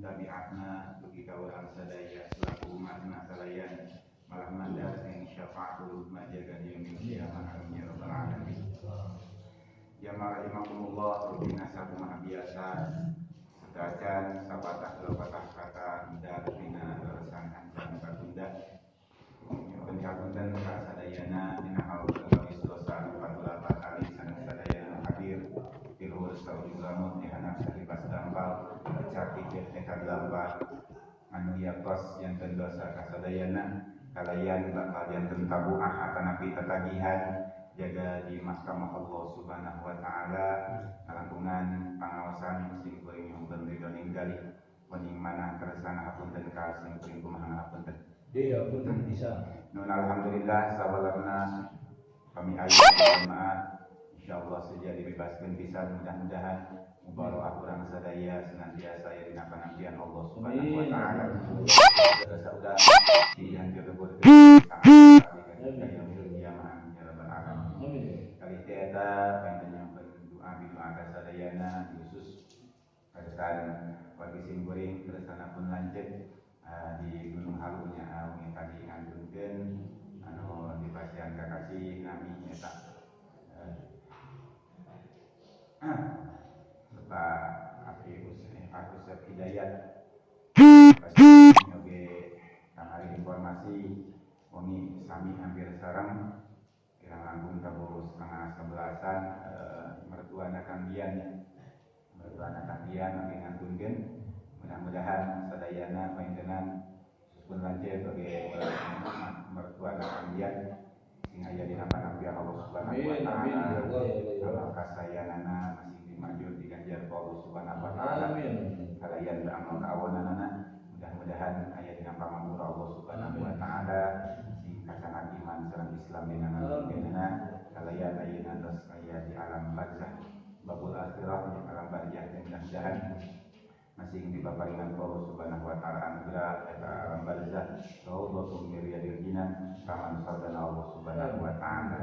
tabi'atna bagi kawalan sadaya selaku umatna kalayan malah mandar yang syafa'atul majaga yaumil qiyamah amin ya rabbal alamin. Jamaah rahimakumullah, rubina satu maha biasa sedacan sapatah patah kata tidak bina resan anjang katunda nyuwun kapunten ka sadayana dina hal kawis dosa 48 kali sanes sadayana hadir tiluhur sauri lamun anak sakipas dampal caki tekad lampah anu yakos yang dosa kasadayana kalayan bakal janten tabuah atanapi tatagihan jaga di mahkamah Allah Subhanahu wa taala ngalangkungan pangawasan sing kuring nyumpun ridho ninggali wening manah kersana hapunten ka sing kuring kumaha hapunten. Iya, punten bisa. Nun alhamdulillah sawalarna kami ayat jemaah insyaallah saja dibebaskan pisan mudah-mudahan mubarak urang sadaya senantiasa aya dina panampian Allah Subhanahu wa taala. Dosa-dosa yang dilebur kali tiada panjenengan berdoa bidoa kasadayana khusus keresan bagi simkuring keresana pun lanjut di Gunung Halunya wingi tadi ngandungkeun anu dipasihan kakasih nami eta Bapak Agus Hidayat oge kamari informasi wengi sami hampir sareng kirang langkung tabuh setengah 11-an mertuana Kang Dian oge ngantunkeun mudah-mudahan sadayana panjenengan pun lanjut oge mertuana Kang Dian sing aya dina panampian Allah Subhanahu wa taala amal kasayanana masih dimajur diganjar Allah Subhanahu wa taala kalayan amal kaawananana mudah-mudahan aya dina pamanggur Allah Subhanahu wa taala sing kasangan iman sareng Islam dina nantikeunana kalayan ayeuna tos aya di alam barzakh babul akhirah di alam barzakh mudah-mudahan masih dipaparingan Allah Subhanahu wa taala anugerah eta alam barzakh raudhatum min riyadil jinan taman sardana Allah Subhanahu wa taala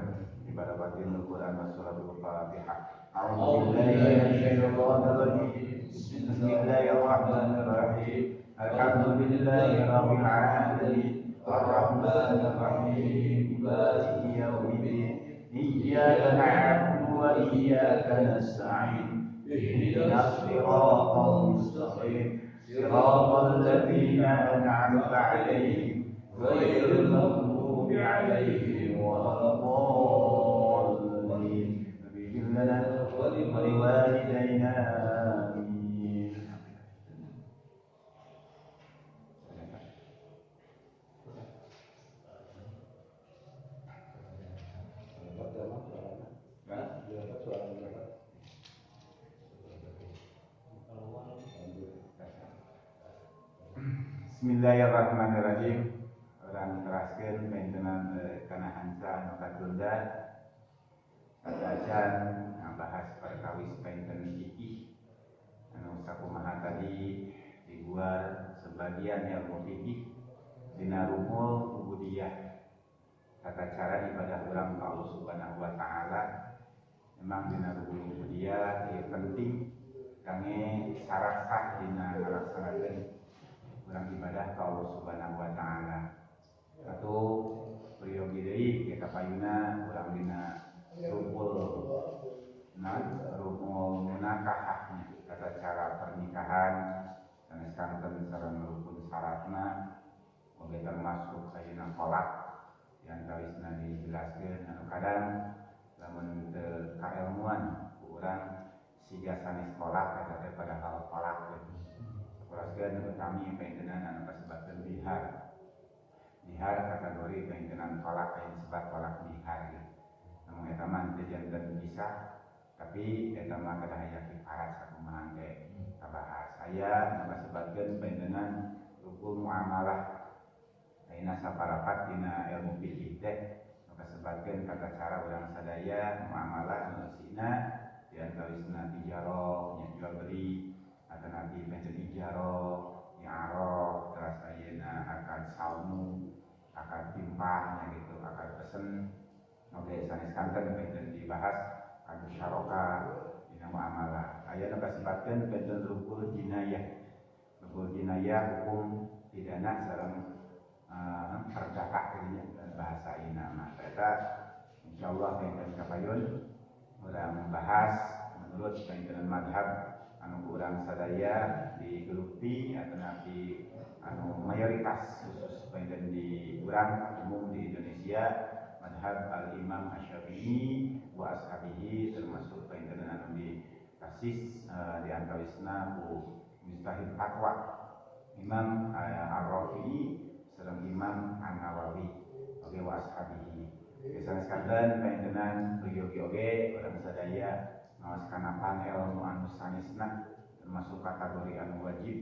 ibadah batin Al-Qur'an wa suratul Fatihah. A'udzubillahi minasyaitonir rajim. Bismillahirrahmanirrahim. Alhamdulillahi rabbil alamin. Arrahmanir rahim. Maliki yaumiddin. Iyyaka na'budu wa iyyaka nasta'in. اهدنا الصراط المستقيم صراط الذين أنعمت عليهم غير المغضوب عليهم ولا الضالين اغفر لنا ولوالدينا آمين. Bismillahirrahmanirrahim. Orang teraskeun panjenengan kana hansa anu katunda kadacan ngabahas perkawis panjenengan fikih anu sakumaha tadi dibuat sebagian ilmu fikih dina rumul ubudiyah tata cara ibadah urang ka Allah Subhanahu wa taala. Memang dina rumul ubudiyah ieu penting kangge syarat sah dina ngalaksanakeun urang ibadah ka Allah Subhanahu wa taala. Atuh priyogi deui kita payuna urang dina rukun munakahah tata cara pernikahan sanes kanten sareng rukun syaratna oge termasuk ayeuna kolak yang tawisna dijelaskeun anu kadang lamun teu kailmuan ku urang siga sanes kolak eta teh padahal kolak Kuraskeun kami panjenengan anu kasebatkeun bihar. Bihar kategori panjenengan kolak yang disebut kolak bihar. Namun eta mah teu janten pisah, tapi eta mah kada aya kifarat sakumaha ge kabahas. Aya anu kasebatkeun panjenengan rukun muamalah. Ayeuna saparapat dina ilmu fikih teh anu kasebatkeun tata cara urang sadaya muamalah anu sina diantawisna tijarah, jual beli atau nanti pensiun ijaroh, nyaroh, terus ayeuna akan saunu, akan timpahnya gitu, akan pesen. Oke, sanes kanten pensiun dibahas anu syaroka dina muamalah. Ayeuna kasibatkeun pensiun rukun jinayah. Hukum jinayah, hukum pidana sareng perdata dan bahasa inama. Kita insyaallah pengin kapayun urang membahas menurut panjenengan madhab anu urang sadaya digeluti atau nabi anu mayoritas khusus panjenengan di urang umum di Indonesia madhab al-Imam Asy-Syafi'i wa ashabihi termasuk panjenengan anu di tasis di antawisna ku mustahid fatwa Imam Ar-Rafi'i sareng Imam An-Nawawi oge wa ashabihi. Sanes kanten panjenengan priyogi oge urang sadaya ngaos kanapan ilmu anu sanesna termasuk kategori anu wajib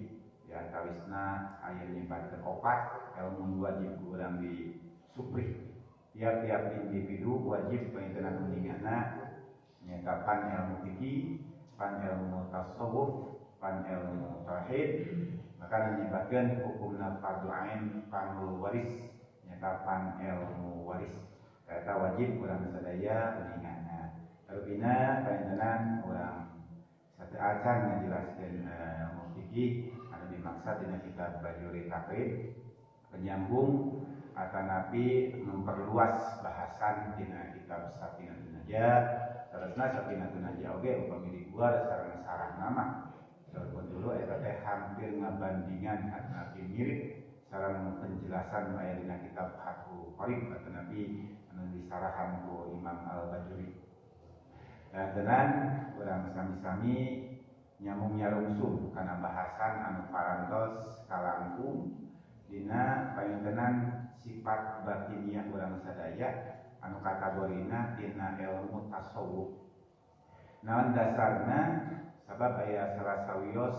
di antawisna aya nyebatkeun opat ilmu wajib urang di supri. Tiap-tiap individu wajib panjenengan meninggalna nyaeta pan ilmu fikih, pan ilmu tasawuf, pan ilmu tauhid, maka menyebabkan hukumna fardhu ain panul waris nyata pan ilmu waris. Kata wajib urang sadaya meninggalna. Rubina panjenengan urang satu acan ngajelaskeun ilmu fikih anu dimaksud dina kitab Bajuri Takrib penyambung atanapi memperluas bahasan dina kitab Safinatun Najah. Terusna Safinatun Najah oge upami dibuat sareng sarah nama. Walaupun dulu eta teh hampir ngabandingan atanapi mirip sareng penjelasan aya dina kitab Fathul Qorib atanapi anu disarahan ku Imam Al-Bajuri. Dan tenan urang sami-sami nyambung nyarungsung kana bahasan anu parantos kalangkung dina pangintenan sifat batiniah urang sadaya anu kategorina tina ilmu tasawuf. Naon dasarna sabab aya salah sawios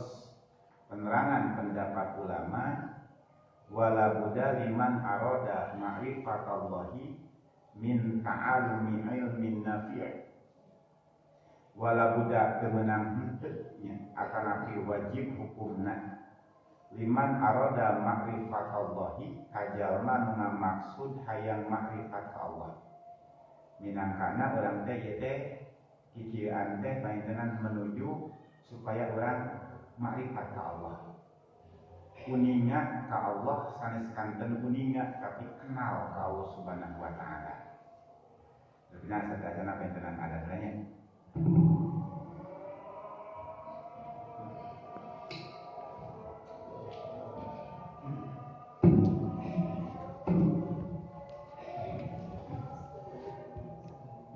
penerangan pendapat ulama wala budda liman arada ma'rifatallahi min ta'alumi ilmin nafi' wala budda kemenang henteu nya akanapi wajib hukumna liman arada ma'rifatallahi kajalma nu ngamaksud hayang ma'rifat ka Allah minangkana urang teh ieu teh kikieuan teh panjenengan menuju supaya urang ma'rifat ka Allah kuninga ka Allah sanes kanten kuninga tapi kenal ka Allah Subhanahu wa taala. Dina sadayana panjenengan ada tanya.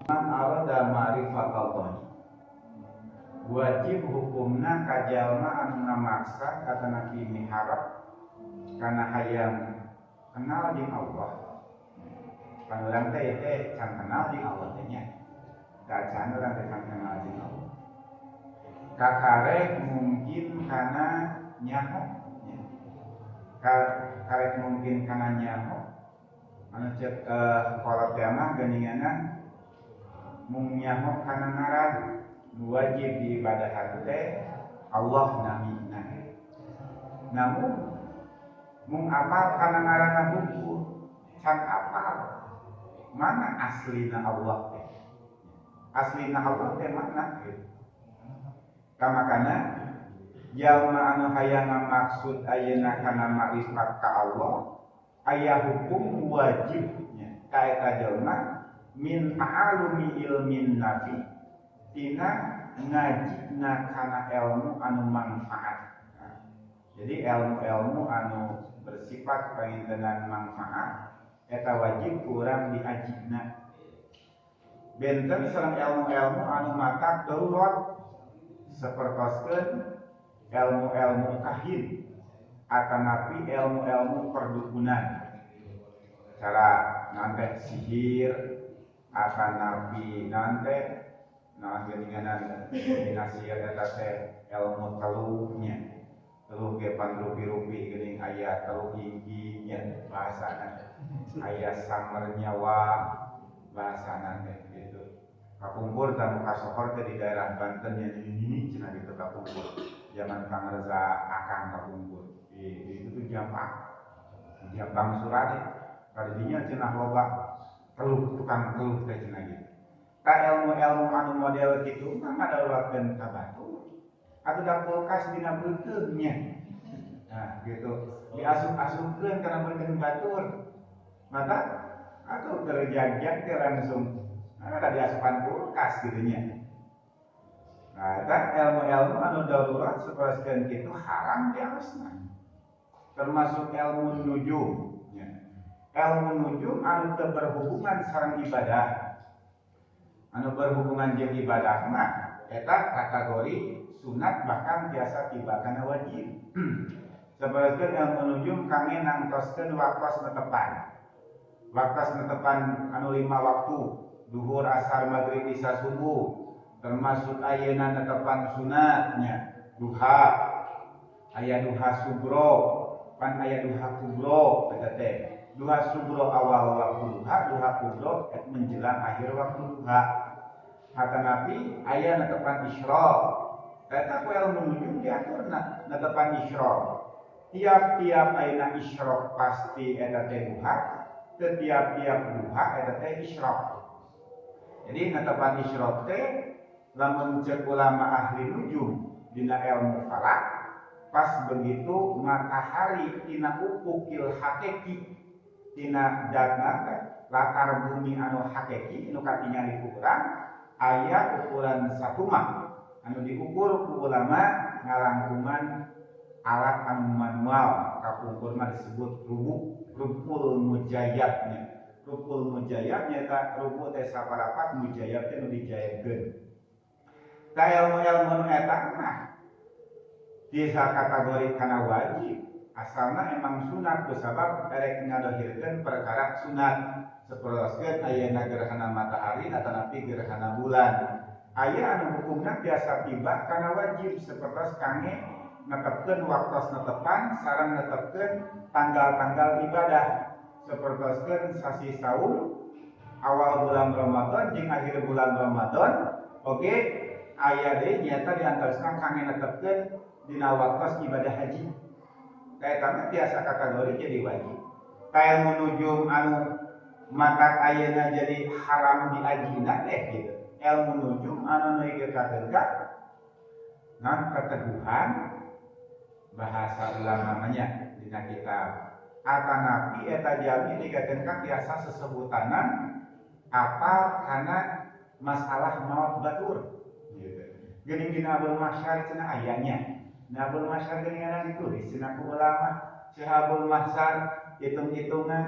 Man arada ma'rifatallah wajib hukumna kajalma anu ngamaksa atanapi miharap kana hayang kenal jeung Allah. Pan urang teh can kenal jeung Allah teh nya. Da can urang teh can kenal jeung Allah. Kakarek mungkin kana nyaho nya. Karek mungkin kana nyaho. Anu ceuk kolot teh mah geuninganan mung nyaho kana ngaran wajib diibadahan teh Allah namina. Namun mung apal kana ngaranna hukum can apal mana aslina Allah teh. Aslina Allah teh mana gitu. Kamakana jalma anu hayang ngamaksud ayeuna kana makrifat ka Allah aya hukum wajibnya ka eta jalma min ta'alumi ilmin nafi tina ngajina kana ilmu anu manfaat. Jadi ilmu-ilmu anu bersifat pangintenan manfaat eta wajib kurang diajibna. Benten sareng ilmu-ilmu anu matak darurat sapertoskeun ilmu-ilmu kahin atanapi ilmu-ilmu perdukunan. Cara nanti sihir atanapi nanti naon geuninganan dinasir eta teh ilmu teluhnya. Teluh ge panrupi-rupi geuning aya teluh inggi nya bahasana. Aya samer nyawa bahasana teh gitu. Kapungkur tamu kasohor teh di daerah Banten nya ini cenah gitu kapungkur. Zaman Pangreza Akang kapungkur. Itu tuh Jampang Surade. Kadidinya cenah loba teluh tukang teluh teh cenah gitu. Ta ilmu-ilmu anu model kitu mah ngadaluratkeun ka batu. Atuh da kulkas dina beuteungnya. Nah, gitu. Diasup-asupkeun kana beukeun batur. Maka atuh terjajak teh langsung ada diasupan kulkas gitu nya. Nah, eta ilmu-ilmu anu darurat saperaskeun kitu haram diaosna. Termasuk ilmu nujum. Ilmu nujum anu teu berhubungan sareng ibadah. Anu berhubungan jeung ibadah mah eta kategori sunat bahkan biasa tiba kana wajib. Saperaskeun ilmu nujum kangge nangtoskeun waktos netepan. Waktos netepan anu 5 waktu, duhur, asar, maghrib, isya, subuh. Termasuk ayeuna netepan sunatnya, duha, aya duha sugro, pan aya duha kubro, eta teh. Duha sugro awal waktu duha kubro menjelang akhir waktu duha. Kata Nabi aya netepan isyraq. Eta ku ilmu nujum diaturna netepan isyraq. Tiap-tiap ayeuna isyraq pasti eta teh duha, setiap-tiap duha eta teh isyraq. Jadi netepan isyraq teh lamun cek ulama ahli nujum dina ilmu falak pas begitu matahari tina ufukil hakiki tina datna latar bumi anu hakiki anu katingali ku urang aya ukuran satumah anu diukur ku ulama ngarangkuman alat anu manual kapungkur mah disebut rubul mujayyabnya. Rubul mujayyab nyata rubu teh saparapat mujayyab teh nu dijayabkeun. Ta ilmu-ilmu eta mah bisa kategori kana wajib asalna emang sunat kusabab erek ngadohirkeun perkara sunat saperoskeun ayeuna gerhana matahari atanapi gerhana bulan aya anu hukumna biasa tiba kana wajib sapertos kangge netepkeun waktos netepan sareng netepkeun tanggal-tanggal ibadah sapertoskeun sasi saum awal bulan Ramadan jeung akhir bulan Ramadan oge aya deui nyata diantarosna kangge netepkeun dina waktos ibadah haji. Kaetana biasa kategori jadi wajib. Ta ilmu nujum anu matak ayeuna jadi haram diajina teh gitu. Ilmu nujum anu neuikeun ka non keteguhan bahasa ulama namanya dina kitab. Atanapi eta jami dikakeun ka biasa sesebutanan apa kana masalah maut batur. Geuning dina Abul Mahsyar cenah ayanya. Na Abul Mahsyar geuningan ditulis cenah ku ulama. Syekh Abul Mahsyar hitung-hitungan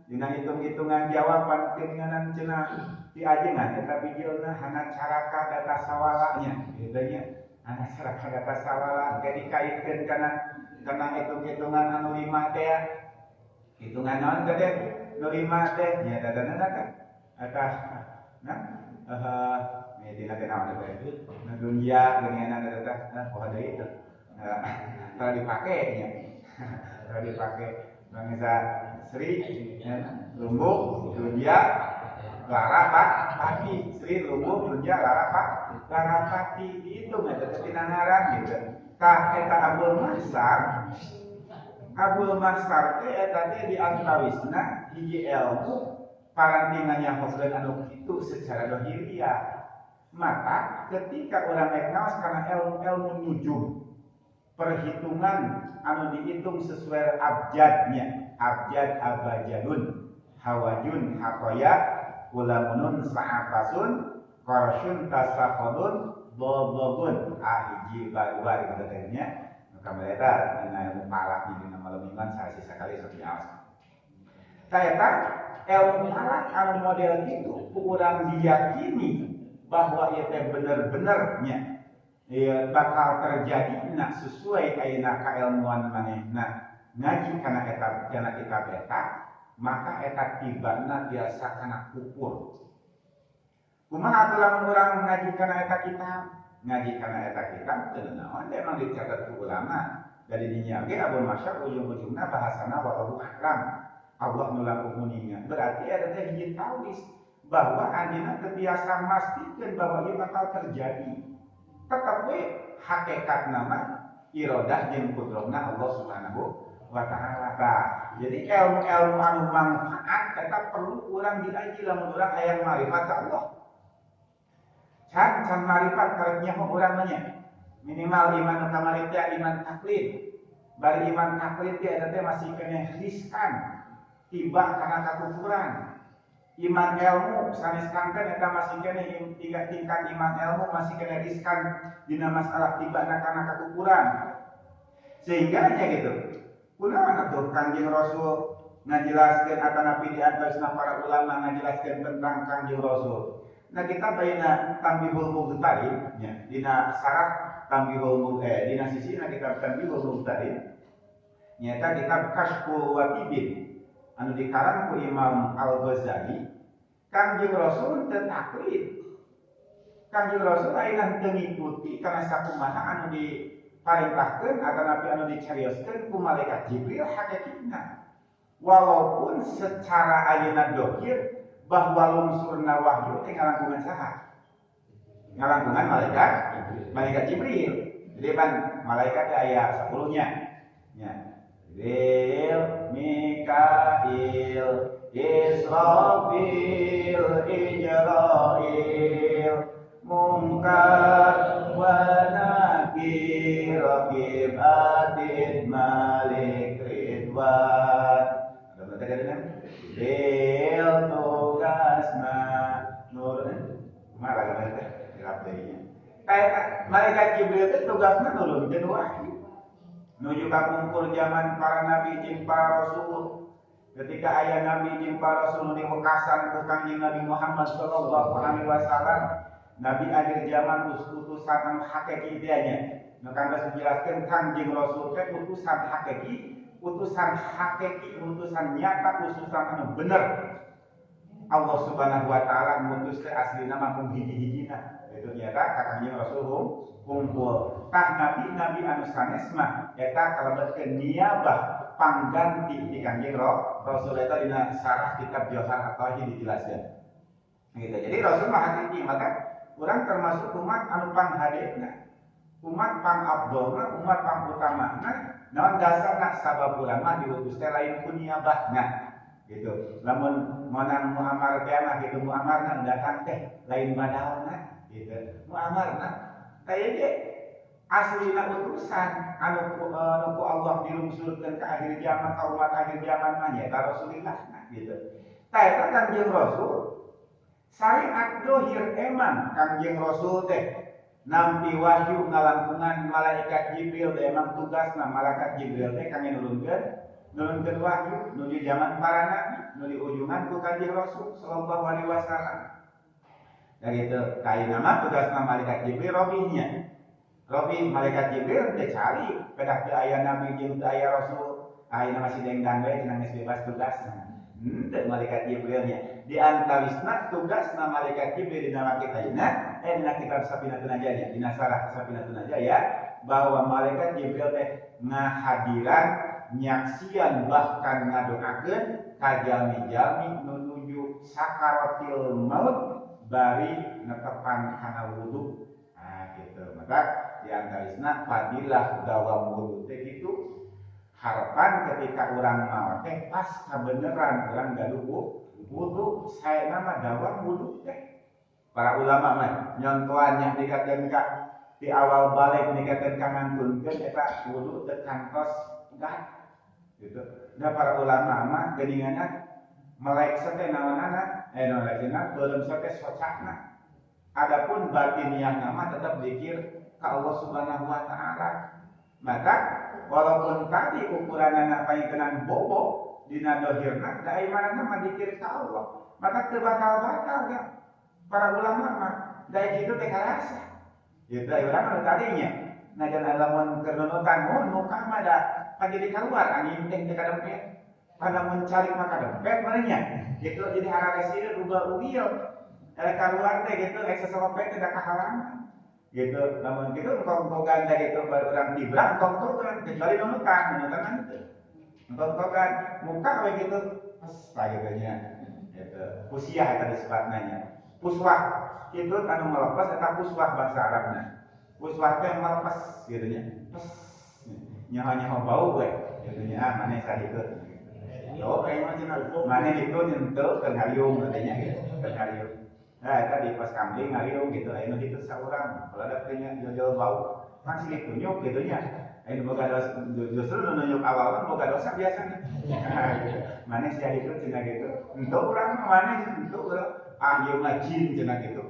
dina hitung-hitungan jawaban geuningan cenah ti ajengan eta bijilna hana caraka data sawalanya. Kitu nya. Hana caraka data sawala ge dikaitkeun kana hitung-hitungan anu 5 teh. Hitungan naon teh? Nu 5 teh nya dadana kan. Eta nah ini tidak kenal ada itu. Nah dunia genianan ada dah, pohon dari itu. Kalau dipakai ya, kalau dipakai bangsa Sri, Lumbung, dunia, Lara Pak, Pati, Sri, Lumbung, dunia, Lara Pak, Lara Pati itu nggak ada tinangaran gitu. Tah eta Abul Mahsyar teh eta teh diantawisna hiji ilmu parantingannya hosleun anu kitu secara dohiriyah. Maka ketika orang ngaos karena ilmu nujum perhitungan anu dihitung sesuai abjadnya abjad abajadun hawajun hakoya ulamunun sa'afasun korsyun tasakhodun dobobun ahiji badua gitu katanya maka mereka dengan ilmu palak ini nama lemingan saya sisa kali seperti awas saya ilmu palak anu model itu kurang diyakini bahwa ia teh bener-benernya ia bakal terjadi nak sesuai ayeuna kailmuan manehna ngaji kana eta kana kitab eta maka eta tibana biasa kana kufur. Kumaha atuh lamun urang ngaji kana eta kitab teu naon emang dicatat ku ulama dari dinya ge Abul Mahsyar ujung-ujungna bahasana wallahu a'lam Allah nu langkung kuningan berarti eta teh hiji tauhid bahwa anjeunna terbiasa memastikan bahwa ia bakal terjadi. Tetap we hakikat nama iradah jeung kudratna Allah Subhanahu wa taala. Jadi ilmu-ilmu anu manfaat tetap perlu urang diaji lamun urang aya marifat ka Allah. Can marifat karep nyaho urang nya. Minimal iman kamarif iman taklid. bari iman taklid teh eta teh masih kena riskan tiba karena kakufuran. Iman ilmu sanes kanten eta masih kena tingkat iman ilmu masih kena riskan dina masalah tiba karena kakufuran. Sehingga nya gitu. Kunaon atuh Kangjeng Rasul ngajelaskeun atanapi di antausna para ulama ngajelaskeun tentang Kangjeng Rasul. Nah kita bayana Tambihul Mughtarin nya dina sarah Tambihul dina sisi kitab Tambihul Mughtarin nyata kitab Kashful Watibin anu dikarang ku Imam Al-Ghazali. Kangjeng Rasul teu taklid. Kangjeng Rasul ayeuna teu ngikuti kana sakumaha anu diparentahkeun atanapi anu dicarioskeun ku malaikat Jibril hakikatna. Walaupun secara ayeuna dohir bahwa lungsurna wahyu teh ngalangkungan saha? Ngalangkungan malaikat Jibril. Jadi kan malaikat aya 10-nya. Ya. Jibril, Mikail, Israfil, Ijrail, Munkar wa Nakir, Raqib Atid, Malik, Ridwan. Ada berarti kan? Jibril tugasna nur marah kan teh dirapteunya. Kayak malaikat Jibril teh tugasna nulungkeun wahyu. Nuju ka pungkur zaman para nabi jeung para rasul. Ketika aya nabi jeung para rasul di wekasan ku Kangjeng Nabi Muhammad sallallahu alaihi wasallam, nabi akhir zaman utusan anu hakiki teh nya. Nu kangge dijelaskeun Kangjeng Rasul teh utusan hakiki, utusan nyata, utusan anu bener. Allah Subhanahu wa taala ngutus teh aslina mah mung hiji-hijina. Itu nyata Kangjeng Rasul kumpul. Tah nabi anu sanes mah eta kalebetkeun niyabah pangganti di Kangjeng Rasul eta dina sarah kitab Johar At-Tauhid dijelaskeun. Gitu. Jadi Rasul mah hakiki, maka urang termasuk umat anu panghadepna. Umat pangabdolna, umat pangutamana, naon dasarna sabab urang mah diutus teh lain ku niyabahna. Gitu. Lamun monang muamar teh mah kitu muamarna datang teh lain badalna gitu. Muamarna teh ge aslina utusan anu ku Allah dilungsurkeun ka akhir zaman ka umat akhir zaman mah nya Rasulullah gitu. Tah eta Kangjeng Rasul syariat dohir emang Kangjeng Rasul teh nampi wahyu ngalangkungan malaikat Jibril teh emang tugasna malaikat Jibril teh kangge nulungkeun wahyu nuju zaman para nabi nu di ujungan ku Kangjeng Rasul sallallahu alaihi wasallam. Da kitu kaina mah tugasna malaikat Jibril robihnya. Robih malaikat Jibril teh cari pedah teu aya nabi jeung teu aya rasul. Ayeuna masih dengdang we cenah geus bebas tugasna. Teu malaikat Jibrilnya. Di antawisna tugasna malaikat Jibril dina kitab dina kitab Safinatun Najah dina sarah Safinatun Najah bahwa malaikat Jibril teh ngahadiran nyaksian bahkan ngadoakeun ka jalmi-jalmi nuju sakaratil maut bari netepan kana wudu. Nah gitu. Maka di antawisna fadilah dawam wudu teh kitu. Harapan ketika orang mau teh pas kebenaran orang gaduh wudu saya nama dawam wudu teh. Para ulama mah nyontoannya dikakeun ka di awal balik dikakeun ka ngantunkeun eta wudu teu kantos gat. Gitu. Da para ulama mah geuninganna melek teh naonana naonana belum teh socakna. Adapun batiniahna mah tetap zikir ka Allah Subhanahu wa taala. Maka walaupun tadi ukuran anak payikenan bobo dina dohirna da imanana mah zikir ka Allah, maka teu batal-batal ya. Para ulama mah da kitu teh karasa. Gitu urang anu tadinya najan lamun keur nunutan muka mah da pagi keluar angin teh kadempet. Pada mencari maka dempet merenya. Gitu jadi hararesi ugal-ugil. Keluar teh gitu eksesope teh da kahalangan. Gitu, namun gitu engkong-engkongan teh gitu baru urang tibrang engkong-engkongan kecuali nunutan kan teu. Engkong-engkongan muka we gitu pas gitu nya. Gitu. Pusiah eta disebutna nya. Puswah itu anu melepas eta puswah bahasa Arabna. Puswah teh melepas gitu nya. Pes. Nyaho-nyaho bau we gitu nya maneh sakitu. Oh, kayak macam mana itu nyentuh ke ngariung katanya gitu, ke ngariung. Nah, tadi pas kambing ngariung gitu, ayeuna itu saurang. Kalau ada punya jauh-jauh bau, kan silih tunjuk gitu nya. Ayo boga dosa, justru nunjuk awal boga dosa biasanya. Mana sih itu cina gitu? Untuk orang mana untuk orang ieu mah jin cina gitu.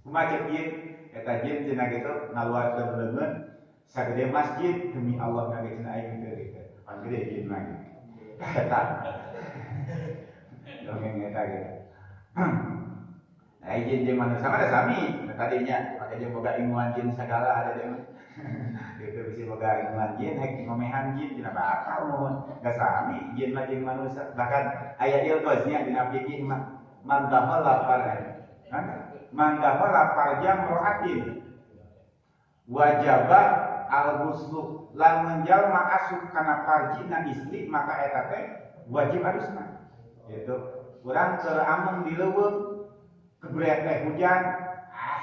Kumaha cek jin? Eta jin cina gitu ngaluarkeun leungeun sagede masjid demi Allah nage cina aing teu gitu. Pan gede jin mah gitu. Eta. Dongeng eta gitu. Nah, jin jeung manusia mah ada sami. Tadinya makanya boga ilmuwan jin segala ada deh. Itu bisa boga ilmuwan jin, hek ngomehan jin dina bakal mohon. Gak sami jin mah jeung manusia. Bahkan aya ilqoznya dina fikih mah man dakhala farja mar'atin wajaba al-ghuslu lamun jalma asup kana farjina istri maka eta teh wajib adusna. Gitu. Urang keur ameng di leuweung kebret teh hujan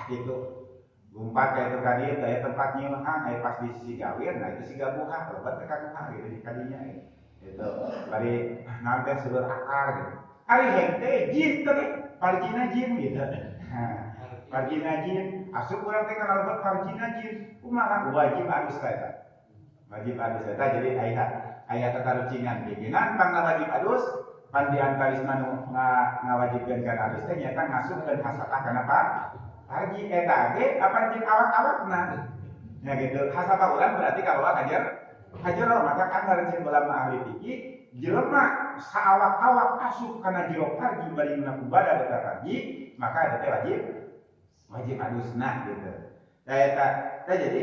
gitu gumpat kayak itu kadieu teh tempat nyeuhan aya pas di Sigawir nah itu siga buha lebat teh ka buha gitu di kadinya gitu bari nanti seueur akar gitu ari hente jin teh parjina jin gitu parjina jin asup urang teh kana lebat parjina jin kumaha wajib adus eta wajib adus eta jadi aya tatarucingan bikinan pangna wajib adus pan di antarisna nu ngawajibkeun kana adus teh nyaeta ngasupkeun hasapah kana parji eta ge apa jin awak-awakna nya gitu hasapah urang berarti kabawa kajero maka kan ngarencen ulama ahli fikih jelema saawak-awak asup kana jero parji bari menakubada eta parji maka eta teh wajib adusna gitu eta jadi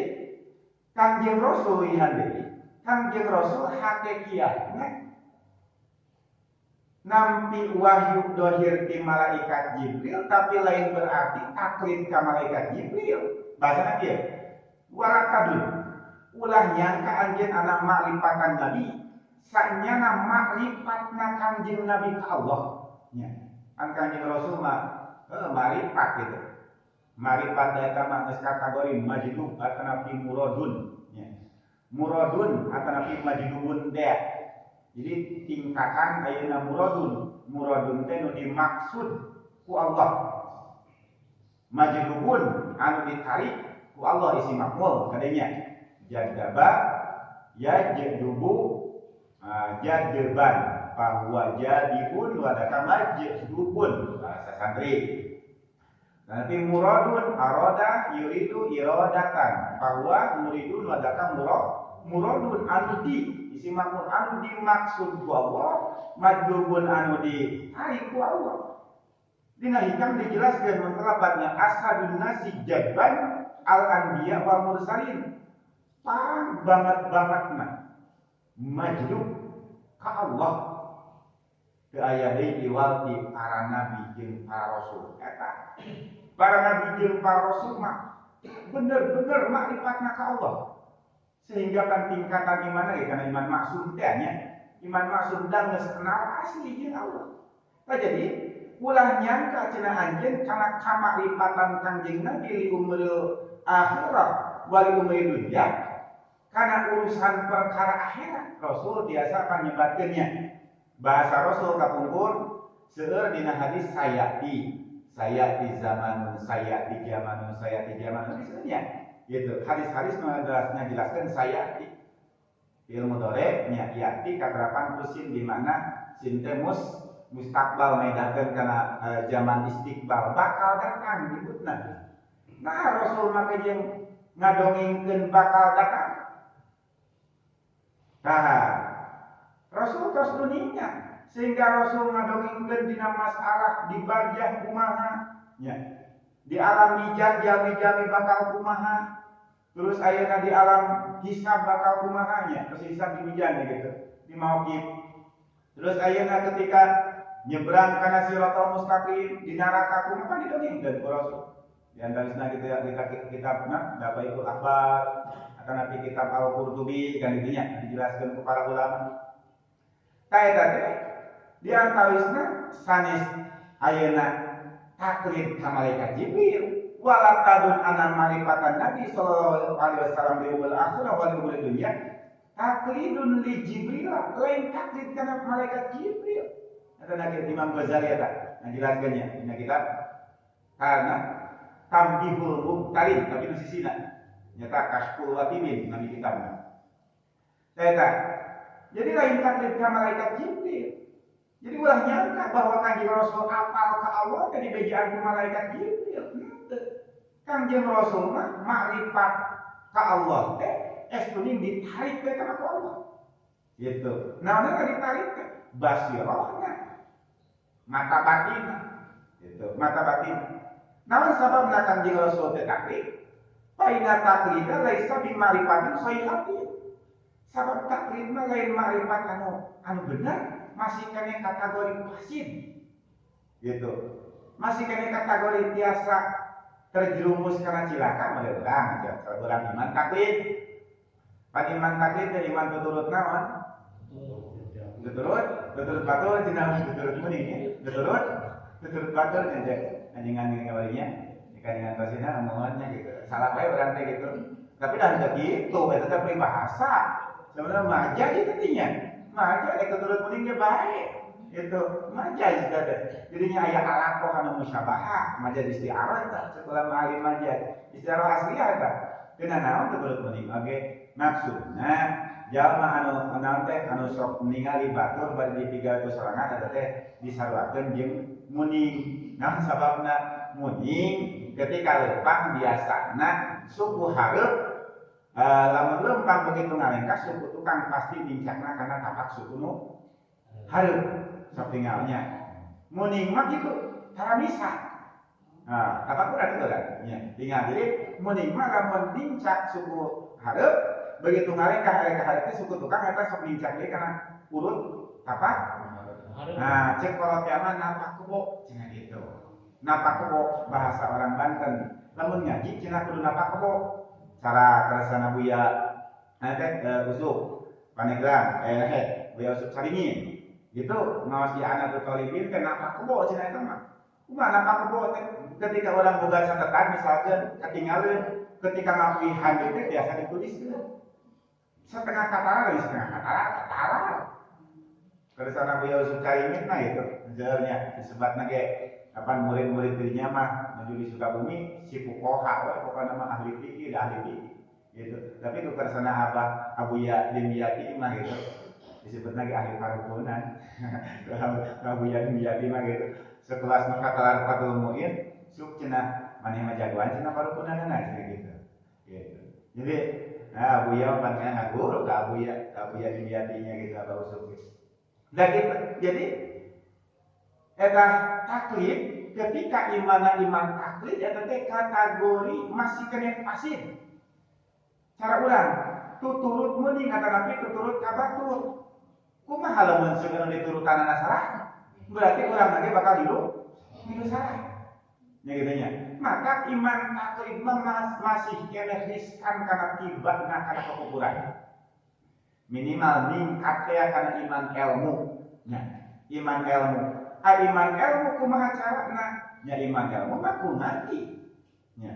Kangjeng Rasul lihat deui Kangjeng Rasul hakikiatna nampi wahyu dohir di malaikat Jibril tapi lain berarti taklid ka malaikat Jibril bahasana kieu walakadun ulah nyangka anjeun anak makrifatan Nabi sanyana makrifatan Kangjeng Nabi ka Allah nya kan Kangjeng Rasul mah makrifat gitu makrifat eta mah geus kategori majdub atanapi muradun nya muradun atanapi majdubun teh. Jadi tingkatan ayeuna muradun teh nu dimaksud ku Allah. Majdubun anu ditarik ku Allah isi makmul kadenya. Jadaba yajdubu jadban bahwa jadibun wa daka majdubun bahasa santri. Nanti muradun arada yuridu iradatan bahwa muridun wa daka muradun anu isi makmul anu dimaksud ku Allah majdubun anu ditarik ku Allah dina hikam dijelaskeun mun kalabatnya asadun nasi jabban al anbiya wal mursalin banget-bangetna majdub ka Allah teu aya deui iwal di para nabi jeung para rasul eta para nabi jeung para rasul mah bener-bener makrifatna ka Allah sehingga kan tingkatan iman lagi karena iman maksum teh iman maksum dan geus kenal asli jeung Allah. Nah, jadi ulah nyangka cenah anjeun kana kamakrifatan Kangjeng Nabi li umuril akhirah wal umuril dunya kana urusan perkara akhirat Rasul biasa panyebatkeunnya bahasa Rasul kapungkur seueur dina hadis sayati zamanun sayati zamanun disebutnya gitu hadis-hadis menjelaskan saya ilmu dore nya yati katerapan kusin di mana sintemus mustakbal medakeun kana zaman istiqbal bakal datang disebutna nah Rasul make jeung ngadongengkeun bakal datang nah Rasul tos dunia sehingga Rasul ngadongengkeun dina masalah di barjah kumaha nya di alam mijat jami bakal kumaha terus ayeuna di alam hisab bakal kumahanya terus hisab di mijan gitu di mauqif terus ayeuna ketika nyebrang kana siratal mustaqim di neraka kumaha didongengkeun ku Rasul di antarana kitabna Dabaikul Akhbar akan nanti kitab Al-Qurtubi kan intinya dijelaskan ku para ulama ta eta teh di antarana sanes ayeuna taklid ka malaikat Jibril wala tadun ana marifatan Nabi sallallahu alaihi wasallam di umul akhirah wal umul dunya taklidun li Jibril lain taklid kana malaikat Jibril eta nakir Imam Ghazali eta ngajelaskeunnya dina kitab karena tambihul mubtalin tapi nu sisina nyata Kashful Watibin nami kitabna Eta. Jadi lain taklid ka malaikat Jibril. Jadi ulah nyangka bahwa Kanjeng Rasul apal ka Allah tadi bejaan ku malaikat Jibril. Kanjeng Rasul mah makrifat ka Allah teh estuning ditarik teh kana Allah. Gitu. Naonna ditarik teh basirahna mata batin. Gitu, mata batin. Namun sababna Kanjeng Rasul teh taklid. Paina taklida laisa bi marifatin sahihatin. Sabab taklid mah lain marifat anu benar, masih kena kategori fasid. Gitu. Masih kena kategori biasa terjerumus karena cilaka mulai urang aja. Urang iman taklid. Pan iman taklid teh iman tuturut naon? Tuturut batur cenah tuturut meuning. Tuturut batur cenah anjing-anjing kawalinya. Dengan pasina mohonnya gitu. Salah bae urang teh gitu. Tapi dah gitu, eta teh peribahasa. Sebenarnya majaz itu artinya. Majaz eta turut mending ge bae. Itu majaz eta teh. Jadinya aya alaqah anu musyabahah, majaz isti'arah tah sekolah ahli majaz. Isti'arah asliah tah. Keuna naon turut mending oge maksudna jalma anu naon teh anu sok ningali batur bari dipigaweus sorangan eta teh disaruakeun jeung muning. Naon sababna muning ketika lempang biasana suku hareup lamun lempang begitu ngalengkas suku tukang pasti bincangna karena tapak suku nu hareup sok tinggalnya muning mah gitu haramisa tapak urang itu kan ya tinggal jadi muning mah lamun bincang suku hareup begitu ngalengkah suku tukang eta sok bincang deui karena urut tapak cek kalau tiama napak kebo cenah gitu. Napak kebo bahasa orang Banten. Lamun ngaji cenah kudu napak kebo. Cara karasana buya usuk panegran buya usuk saringin. Gitu ngawas di anak talibin teh napak kebo cenah eta mah. Kumaha napak kebo teh ketika orang boga catatan misalkan ketinggalan ketika ngapihan itu biasa dituliskeun. Setengah kata lagi setengah kata. Karasana buya usuk saringin mah itu jeurnya disebatna ge kapan murid-murid dirinya mah menuju di Sukabumi si fuqaha we pokona mah ahli fikih gitu. Tapi ku kersana Abah Abuya Dimyati mah gitu. Disebut lagi ahli parukunan. Abuya Dimyati mah gitu. Sekelas nu katalar Fatul Muin suk cenah maneh mah jagoan cenah parukunanna gitu. Gitu. Jadi Abuya panjang ngaguru ka Abuya Dimyatinya gitu Abah Usuk. Nah gitu. Jadi eta taklid ketika iman taklid eta teh kategori masih kena fasid. Cara urang tuturut meuning atanapi tuturut ka batur. Kumaha lamun seuneu diturutanana salah? Berarti urang lagi bakal hidup salah. Nya kitu nya. Maka iman taklid masih kena riskan kana tibana kana kekufuran. Minimal ningkat teh kana iman ilmu. Nya, iman ilmu. Iman ilmu kumaha carana? Nya iman ilmu mah ku ngarti. Nya.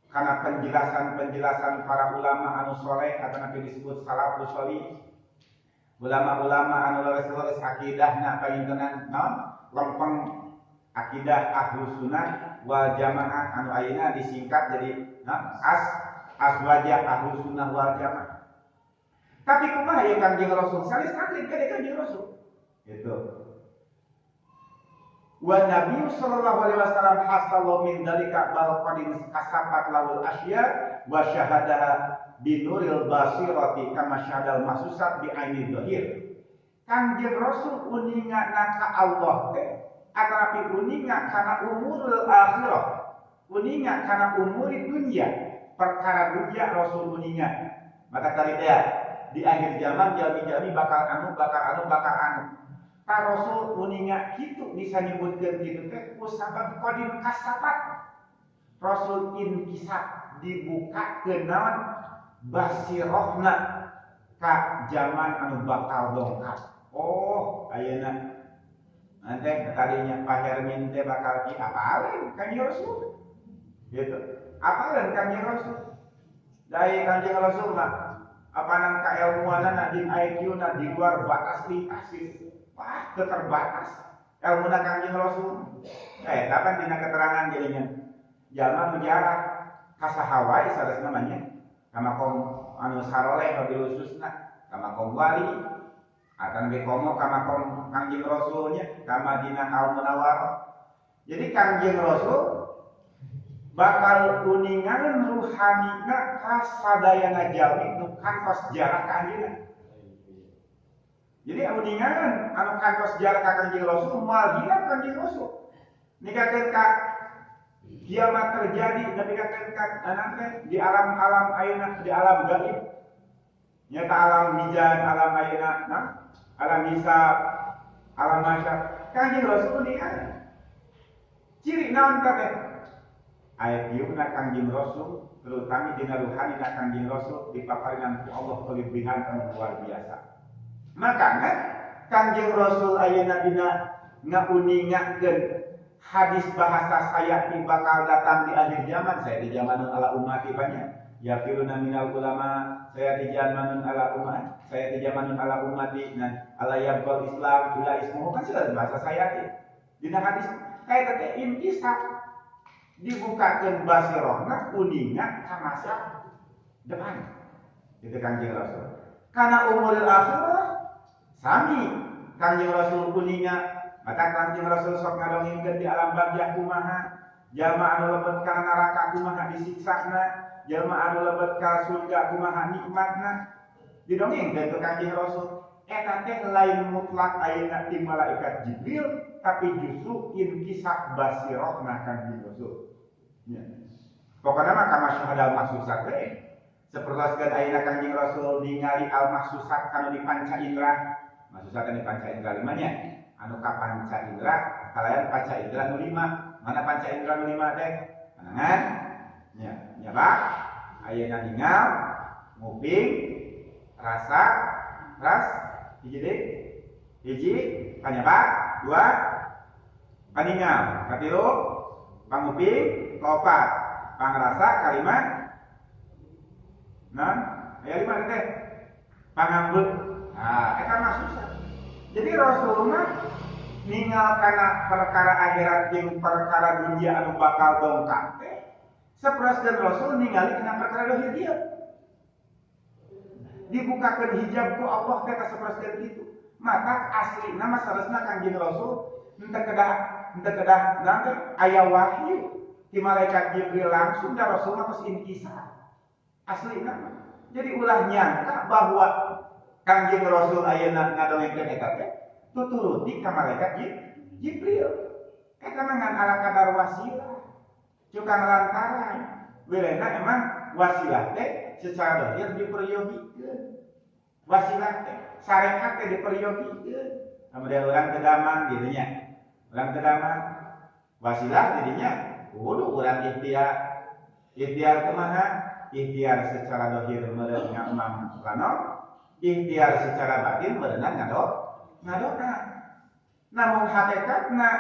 Karena penjelasan para ulama anu soleh atau nanti disebut salafus sholih. Ulama-ulama anu leres-leres akidahna paintenan naon? Lempeng akidah Ahlus Sunnah wal Jamaah anu ayeuna disingkat jadi aswajah Ahlus Sunnah wal Jamaah. Tapi kumaha ya Kanjeng Rasul? Salis taklid ka Kanjeng Rasul. Itu. Wa Nabi sallallahu alaihi wasallam hasallu min dalika bal qadin kasabat lahul asya wa syahadaha binuril basirati kama syahadal mahsusat bi ainil dhahir. Kanjeng Rasul uninga ka Allah teh atarapi uninga kana umurul akhirah. Uninga kana umuri dunya. Perkara dunya Rasul uninga. Maka tadi teh di akhir zaman jami-jami bakal anu. Ta Rasul uninga kitu bisa nyebutkeun kitu teh ku sabab qadin kasabat. Rasul inkisab dibukakeun naon basirahna ka zaman anu bakal dongkap. Oh, ayeuna ante tadinya Pak Hermin teh bakal apaleun Kanjeng Rasul. Gitu. Apaleun Kanjeng Rasul. Dari Kanjeng Rasul mah apanan kailmuanana jeung IQ-na di luar batas lintasis. Wah, terbatas. Ilmu Kanjeng Rasul. Kapan dina keterangan jadinya. Jalma nu jarah kasahawai sanes namanya. Kama kaum anu saroleh wabil khususna kama kaum wali akan bekomo kama kaum Kangjeng Rasulnya kama dina al munawwarah. Jadi Kangjeng Rasul bakal uningan ruhanina kasadayana jalmi nu kantos jarak ka anjeunna. Jadi uningan anu kantos jarak ka Kangjeng Rasul moal hilang Kangjeng Rasul. Nikakeun ka kiamat terjadi tapi kan di alam-alam ayeuna di alam gaib nyata alam mizan alam ayeuna alam hisab alam masyar Kangjeng Rasul ini kan ciri naon kabeh aya pieuhna Kangjeng Rasul terutama dina ruhanina Kangjeng Rasul dipaparingan ku Allah kelebihan anu luar biasa. Makanya Kangjeng Rasul ayeuna dina ngauningakeun hadis bahasa saya bakal datang di akhir zaman. Saya di zamanun ala ummati banyak. Ya firuna minal ulama. Saya di zamanun ala umat. Saya di zamanun ala ummati. Dan ala yabqal Islam ila ismuhu kan sudah bahasa saya di. Dina hadis kayak tadi intisab dibukakeun basirahna uningan ka masa depan. Itu Kangjeng Rasul. Karena umuril akhirah sami Kangjeng Rasul uningan maka Kangjeng Rasul sok ngadongengkeun di alam barzakh kumaha, jalma anu lebet ka neraka kumaha disiksana, jalma anu lebet ka surga kumaha nikmatna. Didongengkeun ku Kangjeng Rasul. Eta teh lain mutlak ayeuna ti malaikat Jibril, tapi justru inkisab basirahna Kangjeng Rasul. Ya. Pokona mah ka masyhadal mahsusat we. Sapertoskeun ayeuna Kangjeng Rasul ningali al mahsusat kanu di panca indra. Mahsusat anu di panca indra limanya. Anu ka panca indra kalayan panca indra nu 5. Mana panca indra nu 5 teh? Panangan nya nyaba ayeuna ningal nguping rasa ras hiji deui hiji panyaba 2 paningal katilu panguping kaopat pangrasa kalimat nah aya 5 teh pangambut. Nah eta mah susah. Jadi Rasulullah ningal kana perkara akhirat jeung perkara dunia anu bakal dongkap teh saperaskeun Rasul ningali kana perkara dohir dia. Dibukakeun hijab ku Allah teh saperaskeun kitu. Maka aslina mah saresna Kangjeng Rasul henteu kedah nanti aya wahyu ti malaikat Jibril langsung da Rasul mah tos inkisar. Aslina mah. Jadi ulah nyangka bahwa Kangjeng Rasul ayeuna ngadongengkeun eta teh tuturuti ka malaikat Jibril. Eta mah ngan ala kadar wasilah. Cukang lantaran. Wilena emang wasilah teh secara dohir diperyogikeun. Wasilah teh syariat teh diperyogikeun. Kemudian urang teu damang kitu nya. Urang teu damang. Wasilah didinya kudu urang ikhtiar. Ikhtiar kumaha? Ikhtiar secara dohir meureun ngimam lanok. Ikhtiar secara batin berenang ngadoa. Namun hakikatna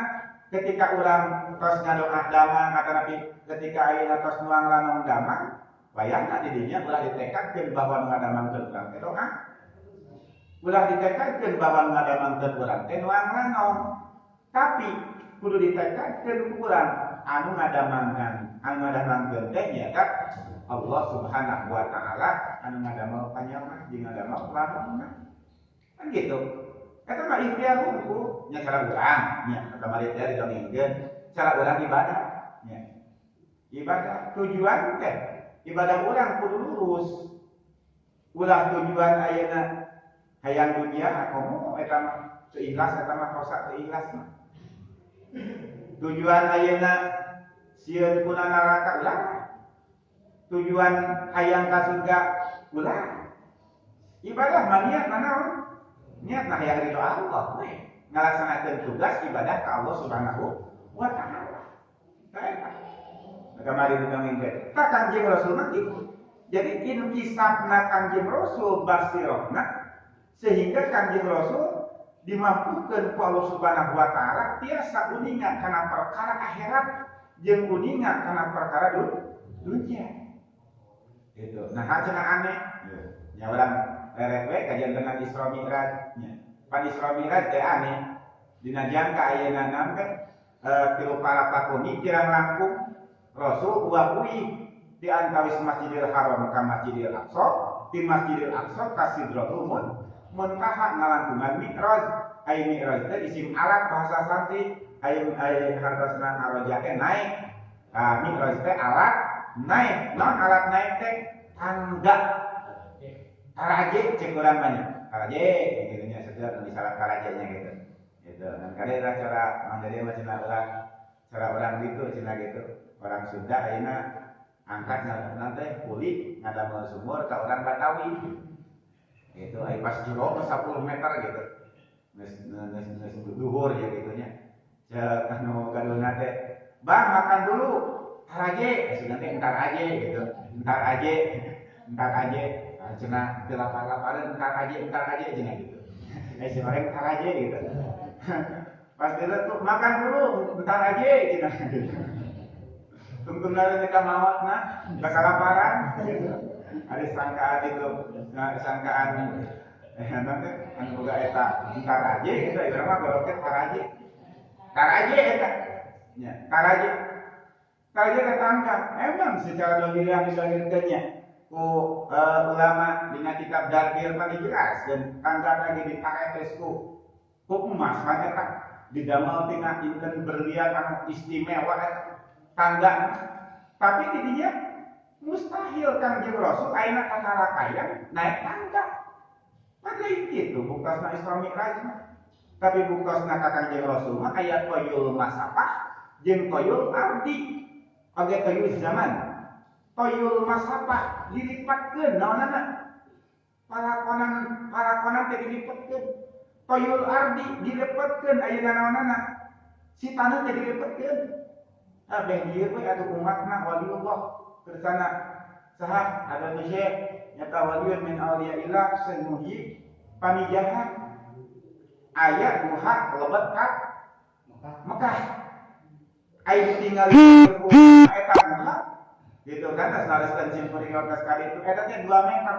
ketika orang tos ngadoa damang atau nabi ketika ayeuna tos nuang lanong damang, bayangna di dinya ulah ditekadkeun bahwa ngadamangkeun urang teh doa. Ulah ditekadkeun bahwa ngadamangkeun urang teh nuang lanong. Tapi kudu ditekadkeun urang anu ngadamangkeun teh nyaeta Allah Subhanahu wa taala anu ngadamel panyaman jeung ngadamel lanongna. Kan gitu. Eta mah ikhtiar hukum nya cara urang nya kamari teh didongengkeun cara urang ibadah nya. Ibadah tujuan teh ibadah urang kudu lurus. Ulah tujuan ayeuna hayang dunia komo eta mah teu ikhlas eta mah kosa teu ikhlas mah. Tujuan ayeuna sieun kuna neraka ulah. Tujuan hayang ka surga ulah. Ibadah mah niat naon? Niat nah hayang ridho Allah we. Ngalaksanakeun tugas ibadah ka Allah Subhanahu wa taala. Eta. Kamari didongengkeun. Ta Kangjeng Rasul mah kitu. Jadi inkisabna Kangjeng Rasul basirahna sehingga Kangjeng Rasul dimampukeun ku Allah Subhanahu wa taala tiasa uningan kana perkara akhirat jeung uningan kana perkara dunya. Itu. Nah, cenah aneh. Nya urang lereh we kajantenan Isra Mi'raj nya. Pan Isra Mi'raj teh aneh. Dina jangka ayeuna naon teh tilu palapakoni kirang langkung Rasul ulah uih di antawis Masjidil Haram ka Masjidil Aqsa di Masjidil Aqsa ka Sidratul Muntaha ngalangkungan mi'raj. Ai mi'raj teh isim alat bahasa santri, ai hartosna ngaroja teh naik. Mi'raj teh alat naik. Non alat naik teh tangga. Karaje cek urang mah nya. Karaje gitu nya sedeur di salat karajenya gitu. Gitu. Dan kadang cara mandiri mah cenah urang cara orang gitu cenah gitu. Orang Sunda ayeuna angkat nanti kulit ngadamel sumur ke orang Batawi itu ay pas jero 10 meter gitu nes duhur ya gitunya cek anu kaduna teh bang makan dulu entar aja nanti entar aja gitu entar aja cenah teu lapar-lapareun entar aja cenah gitu si orang entar aja gitu pas dia tuh makan dulu entar aja cenah gitu tungtung dari kita mawat nah kelaparan gitu. Ada sangkaan itu sangkaan nanti anu boga eta entar aja gitu urang mah goroket tar aja eta nya tar aja tetangga emang secara dohir-dohirkeunnya ku ulama dina kitab Darbir mah dijelaskeun tangga lagi ditaretes ku emas mah eta didamel tina inten berlian anu istimewa eta tangga, tapi didinya mustahil Kangjeng Rasul ayeuna katalakayan naik tangga. Padahal itu buktasna Isra Mi'raj mah. Tapi buktasna ka Kangjeng Rasul mah aya toyul masafah jeung toyul ardi. Oge toyul zaman. Toyul masafah dilipatkeun naonnana? Parakonan teh dilipatkeun. Toyul ardi dilipatkeun ayeuna naonnana? Si taneuh teh dilipatkeun. Benjir we atuh umatna waliullah kersana saha ada di syekh nyata waliun min auliyaillah senuhi pamijahan aya duha lebet ka Mekah ai ditinggal eta duha gitu kan sareskeun simpuri orkas kali itu eta teh 2 meter